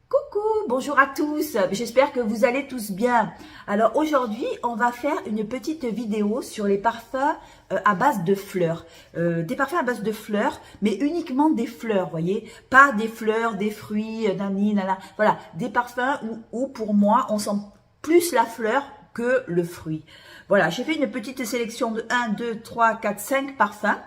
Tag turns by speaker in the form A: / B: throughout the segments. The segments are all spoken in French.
A: Coucou, bonjour à tous, j'espère que vous allez tous bien. Alors aujourd'hui, on va faire une petite vidéo sur les parfums à base de fleurs. Des parfums à base de fleurs, mais uniquement des fleurs, voyez. Pas des fleurs, des fruits, nani, nana. Voilà, des parfums où pour moi, on sent plus la fleur que le fruit. Voilà, j'ai fait une petite sélection de 1, 2, 3, 4, 5 parfums.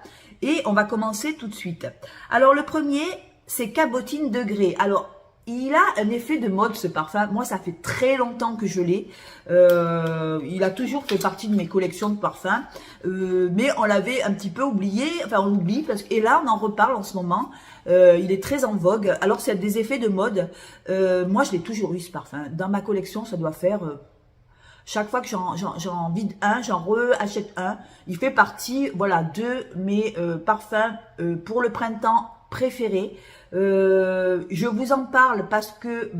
A: Et on va commencer tout de suite. Alors le premier, c'est Cabotine de Grès. Alors, il a un effet de mode ce parfum. Moi, ça fait très longtemps que je l'ai. Il a toujours fait partie de mes collections de parfums. Mais on l'avait un petit peu oublié. Enfin, on l'oublie. Et là, on en reparle en ce moment. Il est très en vogue. Alors, c'est des effets de mode. Moi, je l'ai toujours eu ce parfum. Dans ma collection, ça doit faire... chaque fois que j'en vide un, j'en re-achète un. Il fait partie, voilà, de mes parfums pour le printemps préférés. Je vous en parle parce que,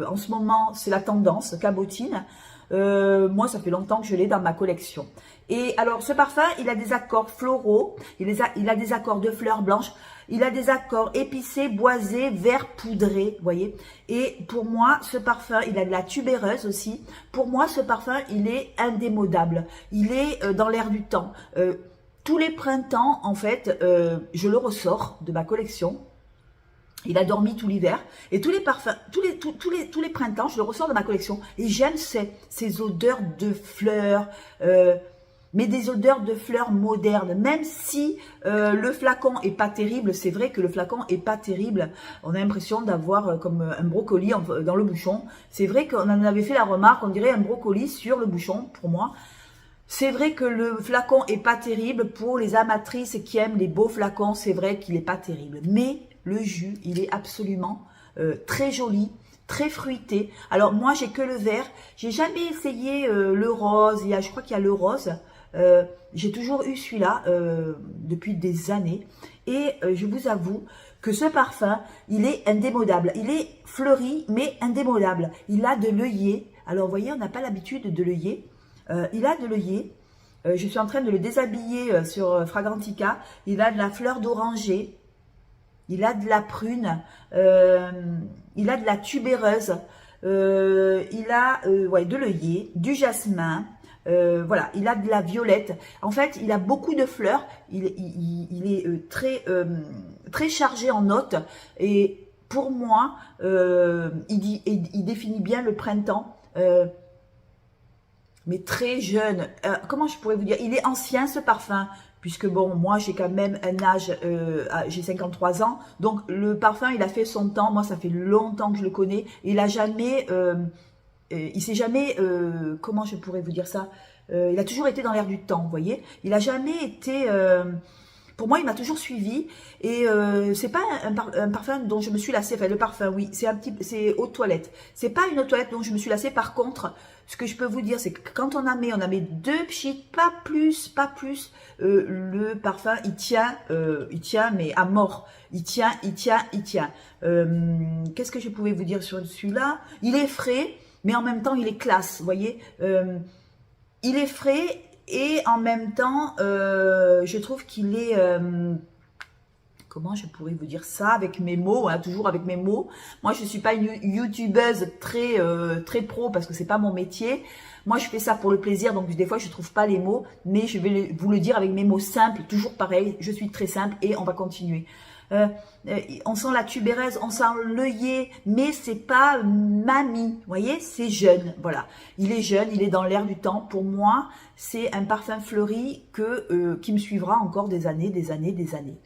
A: en ce moment, c'est la tendance, Cabotine. Moi, ça fait longtemps que je l'ai dans ma collection. Et alors, ce parfum, il a des accords floraux, il a des accords de fleurs blanches, il a des accords épicés, boisés, vert poudré, vous voyez. Et pour moi, ce parfum, il a de la tubéreuse aussi. Pour moi, ce parfum, il est indémodable. Il est dans l'air du temps. Tous les printemps, en fait, je le ressors de ma collection. Il a dormi tout l'hiver et tous les parfums, tous les printemps, je le ressors de ma collection et j'aime ces odeurs de fleurs, mais des odeurs de fleurs modernes. Même si le flacon est pas terrible, c'est vrai que le flacon est pas terrible. On a l'impression d'avoir comme un brocoli dans le bouchon. C'est vrai qu'on en avait fait la remarque, on dirait un brocoli sur le bouchon pour moi. C'est vrai que le flacon est pas terrible pour les amatrices qui aiment les beaux flacons. C'est vrai qu'il est pas terrible, mais le jus, il est absolument très joli, très fruité. Alors moi, j'ai que le vert. J'ai jamais essayé le rose. Je crois qu'il y a le rose. J'ai toujours eu celui-là depuis des années. Et je vous avoue que ce parfum, il est indémodable. Il est fleuri, mais indémodable. Il a de l'œillet. Alors vous voyez, on n'a pas l'habitude de l'œillet. Il a de l'œillet. Je suis en train de le déshabiller sur Fragrantica. Il a de la fleur d'oranger. Il a de la prune, il a de la tubéreuse, il a de l'œillet, du jasmin, voilà, il a de la violette. En fait, il a beaucoup de fleurs, il est très chargé en notes et pour moi, il définit bien le printemps. Mais très jeune. Comment je pourrais vous dire? Il est ancien ce parfum, puisque bon, moi j'ai quand même un âge, j'ai 53 ans, donc le parfum il a fait son temps. Moi ça fait longtemps que je le connais. Il a jamais, il s'est jamais, comment je pourrais vous dire ça? Il a toujours été dans l'air du temps, vous voyez. Il a jamais été pour moi, il m'a toujours suivi et c'est pas un parfum dont je me suis lassée. Enfin, le parfum, oui, c'est eau de toilette. C'est pas une eau de toilette dont je me suis lassée. Par contre, ce que je peux vous dire, c'est que quand on en met deux pchits, pas plus. Le parfum, il tient, mais à mort. Il tient. Qu'est-ce que je pouvais vous dire sur celui-là? Il est frais, mais en même temps, il est classe. Vous voyez, il est frais. Et en même temps, je trouve qu'il est, comment je pourrais vous dire ça avec mes mots, hein, toujours avec mes mots. Moi, je ne suis pas une youtubeuse très pro parce que c'est pas mon métier. Moi, je fais ça pour le plaisir, donc des fois, je ne trouve pas les mots. Mais je vais vous le dire avec mes mots simples, toujours pareil. Je suis très simple et on va continuer. On sent la tubéreuse, on sent l'œillet, mais c'est pas mamie, vous voyez, c'est jeune, voilà. Il est jeune, il est dans l'air du temps. Pour moi, c'est un parfum fleuri qui me suivra encore des années.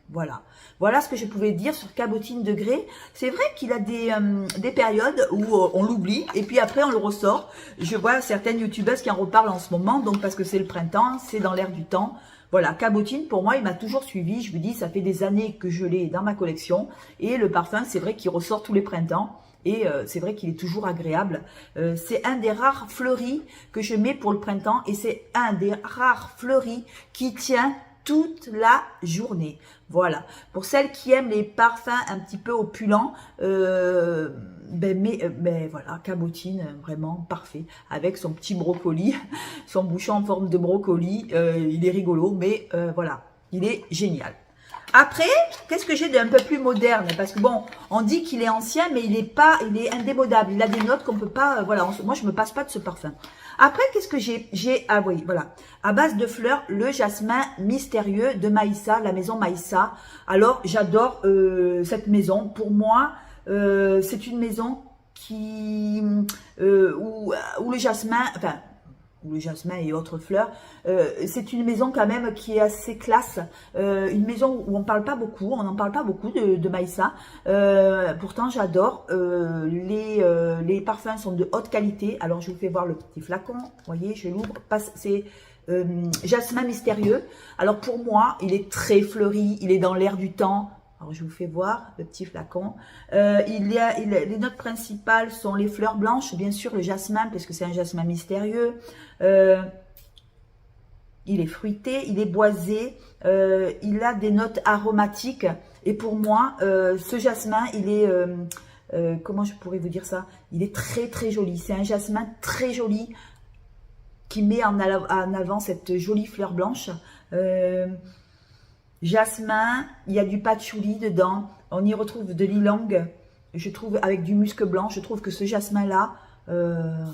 A: Voilà. Voilà ce que je pouvais dire sur Cabotine de Grès. C'est vrai qu'il a des périodes où on l'oublie et puis après on le ressort. Je vois certaines youtubeuses qui en reparlent en ce moment, donc parce que c'est le printemps, c'est dans l'air du temps. Voilà, Cabotine, pour moi, il m'a toujours suivi. Je vous dis, ça fait des années que je l'ai dans ma collection. Et le parfum, c'est vrai qu'il ressort tous les printemps. Et c'est vrai qu'il est toujours agréable. C'est un des rares fleuris que je mets pour le printemps. Et c'est un des rares fleuris qui tient toute la journée. Voilà. Pour celles qui aiment les parfums un petit peu opulents, voilà, Cabotine, vraiment parfait. Avec son petit brocoli, son bouchon en forme de brocoli. Il est rigolo, mais voilà, il est génial. Après, qu'est-ce que j'ai d'un peu plus moderne? Parce que bon, on dit qu'il est ancien, mais il est indémodable. Il a des notes qu'on peut pas, voilà, moi je me passe pas de ce parfum. Après, qu'est-ce que j'ai? Ah oui, voilà. À base de fleurs, le jasmin mystérieux de Maïssa, la maison Maïssa. Alors, j'adore cette maison. Pour moi, c'est une maison qui où le jasmin, enfin, ou le jasmin et autres fleurs, c'est une maison quand même qui est assez classe, une maison où on parle pas beaucoup, on n'en parle pas beaucoup de Maïssa, pourtant j'adore, les parfums sont de haute qualité. Alors je vous fais voir le petit flacon, vous voyez, je l'ouvre, c'est jasmin mystérieux. Alors pour moi, il est très fleuri, il est dans l'air du temps. Alors, je vous fais voir le petit flacon. Les notes principales sont les fleurs blanches, bien sûr, le jasmin, parce que c'est un jasmin mystérieux. Il est fruité, il est boisé, il a des notes aromatiques. Et pour moi, ce jasmin, il est... comment je pourrais vous dire ça? Il est très, très joli. C'est un jasmin très joli qui met en avant cette jolie fleur blanche. Jasmin, il y a du patchouli dedans, on y retrouve de l'ylang, je trouve avec du musc blanc. Je trouve que ce jasmin-là, voilà,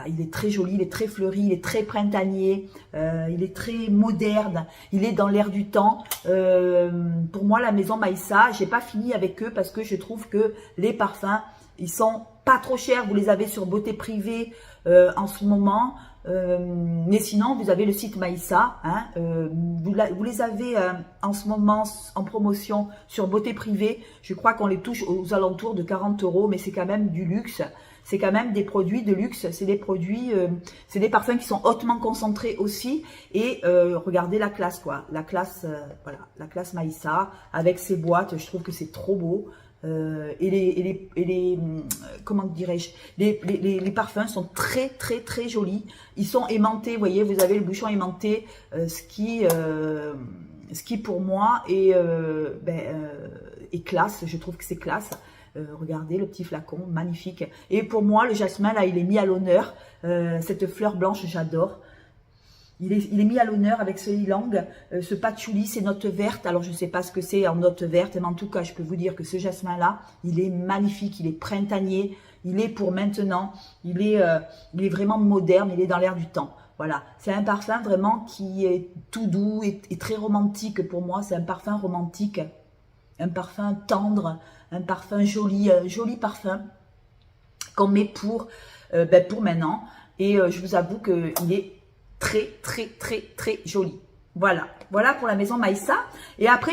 A: il est très joli, il est très fleuri, il est très printanier, il est très moderne, il est dans l'air du temps. Pour moi, la maison Maïssa, j'ai pas fini avec eux parce que je trouve que les parfums, ils sont pas trop chers. Vous les avez sur Beauté Privée en ce moment. Mais sinon, vous avez le site Maïssa, hein, vous les avez en ce moment en promotion sur Beauté Privée. Je crois qu'on les touche aux alentours de 40 €, mais c'est quand même du luxe. C'est quand même des produits de luxe, c'est des produits, c'est des parfums qui sont hautement concentrés aussi. Et regardez la classe, quoi. La classe, voilà, la classe Maïssa avec ses boîtes, je trouve que c'est trop beau. Comment dirais-je, les parfums sont très très très jolis. Ils sont aimantés, vous voyez, vous avez le bouchon aimanté, ce qui pour moi est classe. Je trouve que c'est classe. Regardez le petit flacon, magnifique. Et pour moi, le jasmin là, il est mis à l'honneur. Cette fleur blanche, j'adore. Il est mis à l'honneur avec ce ylang, ce patchouli, ces notes vertes. Alors, je ne sais pas ce que c'est en notes vertes, mais en tout cas, je peux vous dire que ce jasmin-là, il est magnifique, il est printanier, il est pour maintenant, il est vraiment moderne, il est dans l'air du temps. Voilà, c'est un parfum vraiment qui est tout doux et très romantique pour moi. C'est un parfum romantique, un parfum tendre, un parfum joli, un joli parfum qu'on met pour maintenant. Et je vous avoue qu'il est très, très, très, très joli. Voilà, voilà pour la maison Maïssa. Et après,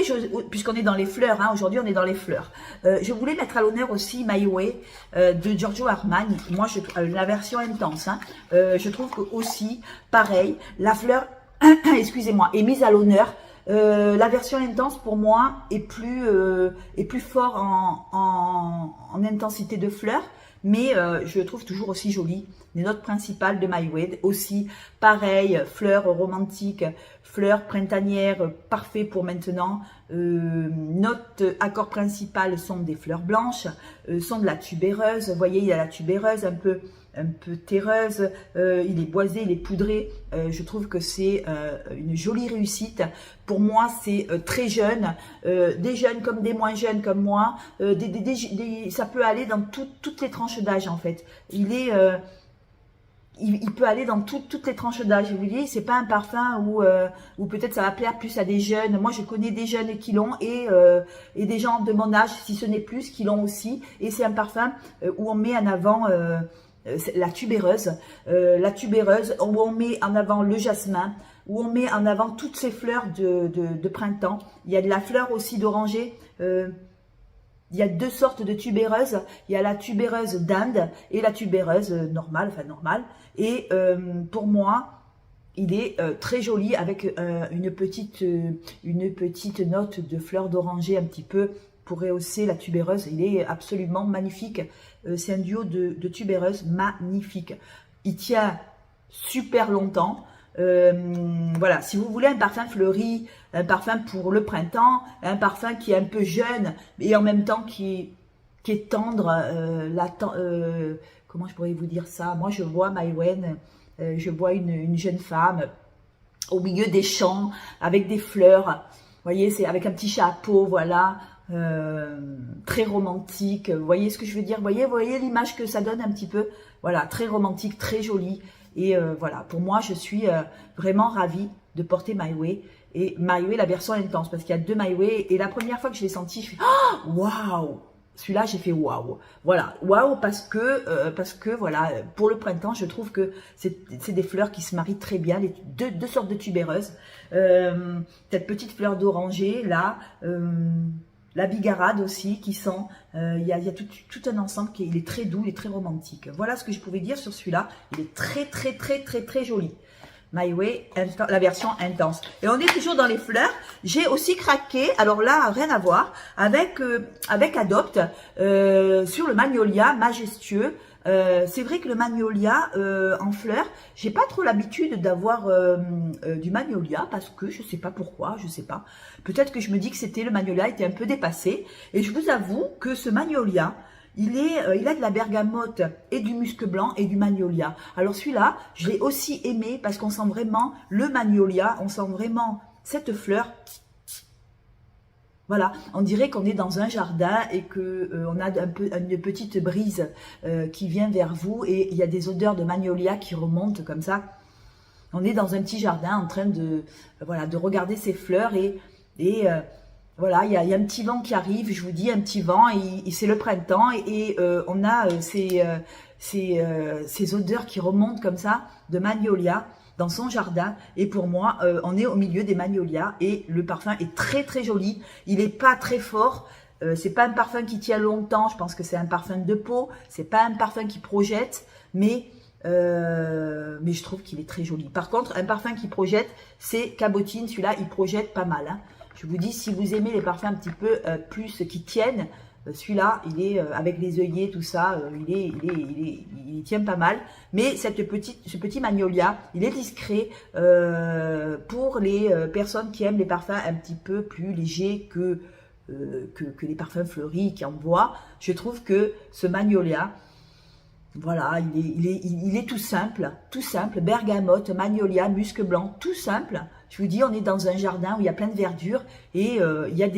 A: puisqu'on est dans les fleurs, hein, aujourd'hui on est dans les fleurs, je voulais mettre à l'honneur aussi My Way de Giorgio Armani. Moi, la version intense, hein, je trouve que aussi, pareil, la fleur, excusez-moi, est mise à l'honneur. La version intense pour moi est plus fort en intensité de fleurs, mais je trouve toujours aussi jolie. Les notes principales de My Way aussi, pareil, fleurs romantiques, fleurs printanières, parfait pour maintenant. Notes accords principales sont des fleurs blanches, sont de la tubéreuse. Vous voyez, il y a la tubéreuse un peu terreuse, il est boisé, il est poudré. Je trouve que c'est une jolie réussite. Pour moi, c'est très jeune, des jeunes comme des moins jeunes comme moi. Ça peut aller dans toutes les tranches d'âge en fait. Il peut aller dans toutes les tranches d'âge. Vous voyez, c'est pas un parfum où peut-être ça va plaire plus à des jeunes. Moi, je connais des jeunes qui l'ont et des gens de mon âge, si ce n'est plus, qui l'ont aussi. Et c'est un parfum où on met en avant la tubéreuse, où on met en avant le jasmin, où on met en avant toutes ces fleurs de printemps. Il y a de la fleur aussi d'oranger. Il y a deux sortes de tubéreuses. Il y a la tubéreuse d'Inde et la tubéreuse normale, enfin normale. Et pour moi, il est très joli avec une petite note de fleurs d'oranger un petit peu pour rehausser la tubéreuse. Il est absolument magnifique. C'est un duo de tubéreuses magnifique. Il tient super longtemps. Voilà, si vous voulez un parfum fleuri, un parfum pour le printemps, un parfum qui est un peu jeune et en même temps qui est tendre, comment je pourrais vous dire ça? Moi, je vois Maïwen, je vois une jeune femme au milieu des champs, avec des fleurs. Vous voyez, c'est avec un petit chapeau, voilà, très romantique. Vous voyez ce que je veux dire? Vous voyez l'image que ça donne un petit peu? Voilà, très romantique, très jolie. Et voilà, pour moi, je suis vraiment ravie de porter My Way. Et My Way, la version intense, parce qu'il y a deux My Way. Et la première fois que je l'ai senti, je fais « Oh, waouh !» Celui-là, j'ai fait waouh. Voilà, waouh parce que voilà, pour le printemps, je trouve que c'est des fleurs qui se marient très bien, les deux sortes de tubéreuses. Cette petite fleur d'oranger là, la bigarade aussi qui sent. Il y a tout un ensemble il est très doux, il est très romantique. Voilà ce que je pouvais dire sur celui-là. Il est très joli. My Way, la version intense. Et on est toujours dans les fleurs. J'ai aussi craqué, alors là, rien à voir, avec Adopt, sur le magnolia majestueux. C'est vrai que le magnolia en fleurs, j'ai pas trop l'habitude d'avoir du magnolia parce que je sais pas pourquoi, je sais pas. Peut-être que je me dis que le magnolia était un peu dépassé. Et je vous avoue que ce magnolia, il a de la bergamote et du musc blanc et du magnolia. Alors celui-là, je l'ai aussi aimé parce qu'on sent vraiment le magnolia, on sent vraiment cette fleur. Voilà, on dirait qu'on est dans un jardin et que on a une petite brise qui vient vers vous et il y a des odeurs de magnolia qui remontent comme ça. On est dans un petit jardin en train de regarder ces fleurs et voilà, il y a un petit vent qui arrive, je vous dis, un petit vent, et c'est le printemps, et on a ces odeurs qui remontent comme ça, de magnolia, dans son jardin, et pour moi, on est au milieu des magnolias, et le parfum est très joli, il n'est pas très fort, c'est pas un parfum qui tient longtemps, je pense que c'est un parfum de peau, c'est pas un parfum qui projette, mais je trouve qu'il est très joli. Par contre, un parfum qui projette, c'est Cabotine, celui-là, il projette pas mal, hein. Je vous dis, si vous aimez les parfums un petit peu plus qui tiennent, celui-là, il est avec les œillets, tout ça, il tient pas mal. Mais ce petit magnolia, il est discret pour les personnes qui aiment les parfums un petit peu plus légers que les parfums fleuris qui en bois. Je trouve que ce magnolia, voilà, il est tout simple, bergamote, magnolia, musc blanc, tout simple. Je vous dis, on est dans un jardin où il y a plein de verdure et il y a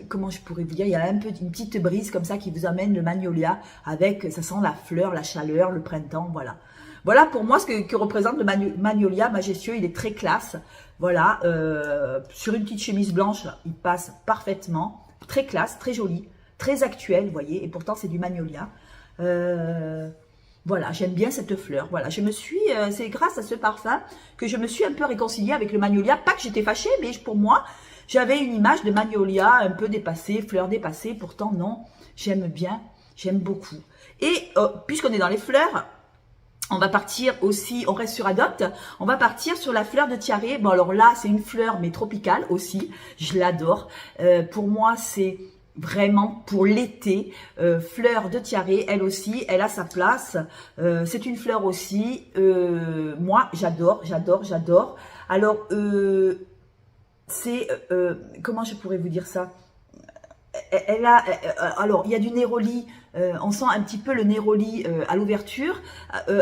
A: comment je pourrais vous dire, il y a une petite brise comme ça qui vous amène le magnolia avec, ça sent la fleur, la chaleur, le printemps, voilà. Voilà pour moi ce que représente le magnolia majestueux, il est très classe, voilà, sur une petite chemise blanche, il passe parfaitement, très classe, très joli, très actuel, vous voyez, et pourtant c'est du magnolia. Voilà, j'aime bien cette fleur. Voilà, c'est grâce à ce parfum que je me suis un peu réconciliée avec le magnolia. Pas que j'étais fâchée, mais pour moi, j'avais une image de magnolia un peu dépassée, fleur dépassée. Pourtant, non, j'aime bien, j'aime beaucoup. Et puisqu'on est dans les fleurs, on va partir aussi, on reste sur Adopt, on va partir sur la fleur de tiare. Bon, alors là, c'est une fleur, mais tropicale aussi. Je l'adore. Pour moi, c'est vraiment pour l'été, fleur de tiare, elle aussi, elle a sa place. C'est une fleur aussi, moi j'adore. Alors, comment je pourrais vous dire ça? Alors, il y a du néroli, on sent un petit peu le néroli à l'ouverture.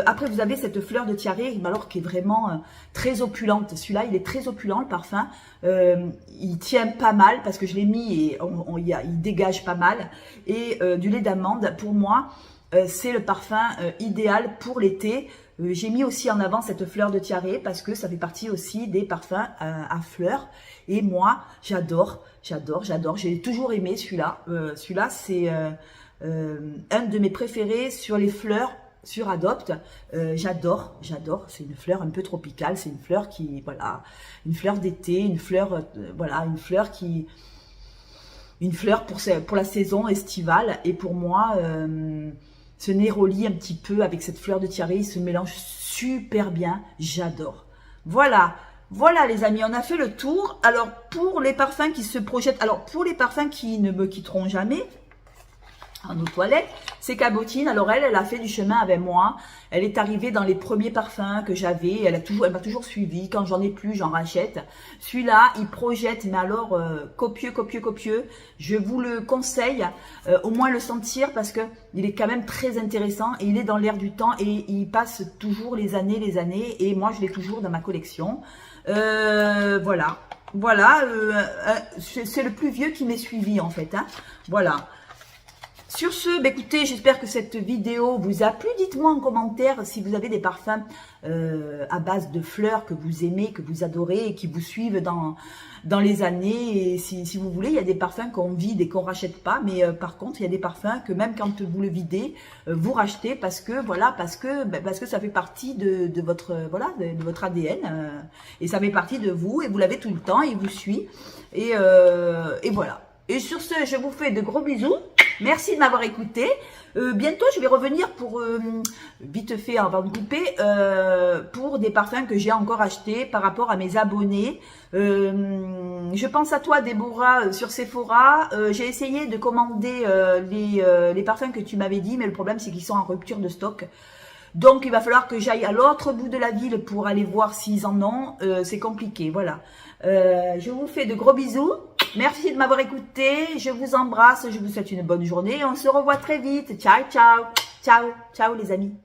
A: Après, vous avez cette fleur de tiare, alors qui est vraiment très opulente. Celui-là, il est très opulent, le parfum. Il tient pas mal parce que je l'ai mis et il dégage pas mal. Et du lait d'amande, pour moi, c'est le parfum idéal pour l'été. J'ai mis aussi en avant cette fleur de tiare parce que ça fait partie aussi des parfums à fleurs. Et moi, j'adore. J'ai toujours aimé celui-là. Celui-là, c'est un de mes préférés sur les fleurs, sur Adopt. J'adore. C'est une fleur un peu tropicale. C'est une fleur qui, voilà, une fleur d'été, une fleur, voilà, une fleur pour la saison estivale. Et pour moi, ce néroli un petit peu avec cette fleur de tiare, il se mélange super bien. J'adore. Voilà les amis, on a fait le tour. Alors pour les parfums qui se projettent, alors pour les parfums qui ne me quitteront jamais, aux toilettes, c'est Cabotine. Alors elle a fait du chemin avec moi. Elle est arrivée dans les premiers parfums que j'avais. Elle m'a toujours suivi. Quand j'en ai plus, j'en rachète. Celui-là, il projette, mais alors copieux, copieux, copieux. Je vous le conseille, au moins le sentir parce que il est quand même très intéressant et il est dans l'air du temps et il passe toujours les années et moi je l'ai toujours dans ma collection. Voilà. Voilà, c'est le plus vieux qui m'est suivi en fait. Hein. Voilà. Sur ce, bah écoutez, j'espère que cette vidéo vous a plu. Dites-moi en commentaire si vous avez des parfums à base de fleurs que vous aimez, que vous adorez et qui vous suivent dans les années. Et si vous voulez, il y a des parfums qu'on vide et qu'on rachète pas. Mais par contre, il y a des parfums que même quand vous le videz, vous rachetez parce que voilà, parce que ça fait partie de votre voilà de votre ADN et ça fait partie de vous et vous l'avez tout le temps et il vous suit et voilà. Et sur ce, je vous fais de gros bisous. Merci de m'avoir écouté. Bientôt, je vais revenir pour, vite fait avant de couper, pour des parfums que j'ai encore achetés par rapport à mes abonnés. Je pense à toi, Déborah, sur Sephora. J'ai essayé de commander les parfums que tu m'avais dit, mais le problème, c'est qu'ils sont en rupture de stock. Donc, il va falloir que j'aille à l'autre bout de la ville pour aller voir s'ils en ont. C'est compliqué, voilà. Je vous fais de gros bisous. Merci de m'avoir écouté. Je vous embrasse. Je vous souhaite une bonne journée. On se revoit très vite. Ciao, ciao. Ciao, ciao les amis.